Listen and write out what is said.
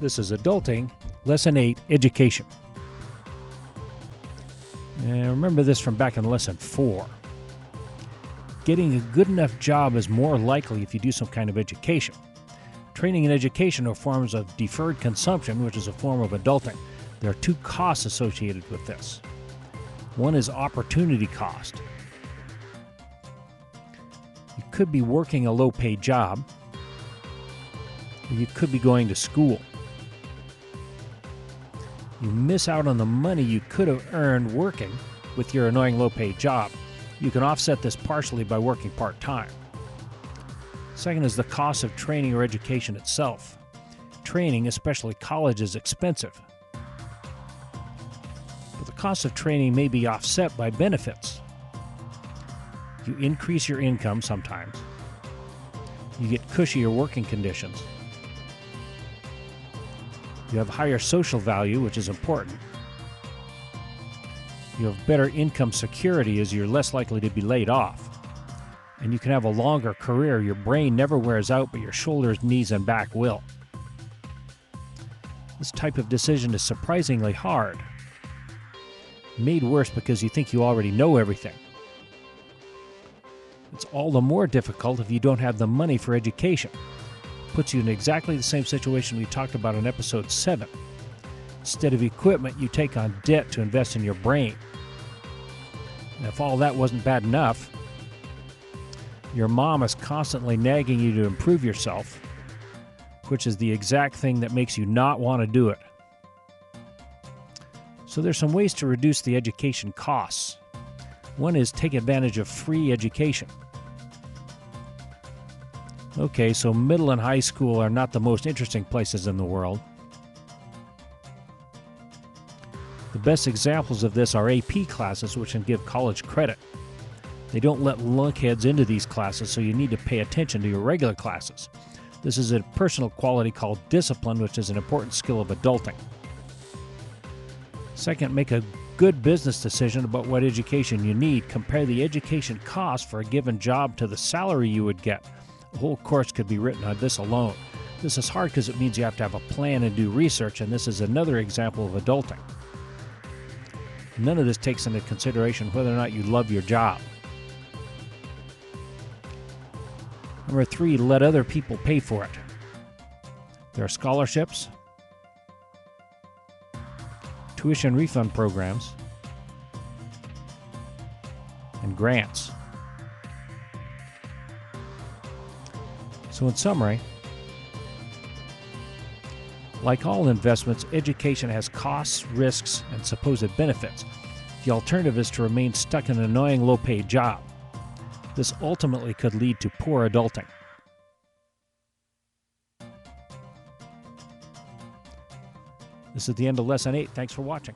This is Adulting, Lesson 8, Education. And remember this from back in Lesson 4. Getting a good enough job is more likely if you do some kind of education. Training and education are forms of deferred consumption, which is a form of adulting. There are two costs associated with this. One is opportunity cost. You could be working a low-paid job, or you could be going to school. You miss out on the money you could have earned working with your annoying low-paid job. You can offset this partially by working part-time. Second is the cost of training or education itself. Training, especially college, is expensive. But the cost of training may be offset by benefits. You increase your income sometimes. You get cushier working conditions. You have higher social value, which is important. You have better income security as you're less likely to be laid off. And you can have a longer career. Your brain never wears out, but your shoulders, knees, and back will. This type of decision is surprisingly hard. Made worse because you think you already know everything. It's all the more difficult if you don't have the money for education. Puts you in exactly the same situation we talked about in episode 7. Instead of equipment, you take on debt to invest in your brain. And if all that wasn't bad enough, your mom is constantly nagging you to improve yourself, which is the exact thing that makes you not want to do it. So there's some ways to reduce the education costs. One is take advantage of free education. Okay, so middle and high school are not the most interesting places in the world. The best examples of this are AP classes, which can give college credit. They don't let lunkheads into these classes, so you need to pay attention to your regular classes. This is a personal quality called discipline, which is an important skill of adulting. Second, make a good business decision about what education you need. Compare the education cost for a given job to the salary you would get. A whole course could be written on this alone. This is hard because it means you have to have a plan and do research, and this is another example of adulting. None of this takes into consideration whether or not you love your job. Number 3, let other people pay for it. There are scholarships, tuition refund programs, and grants. So in summary, like all investments, education has costs, risks, and supposed benefits. The alternative is to remain stuck in an annoying low-paid job. This ultimately could lead to poor adulting. This is the end of Lesson 8. Thanks for watching.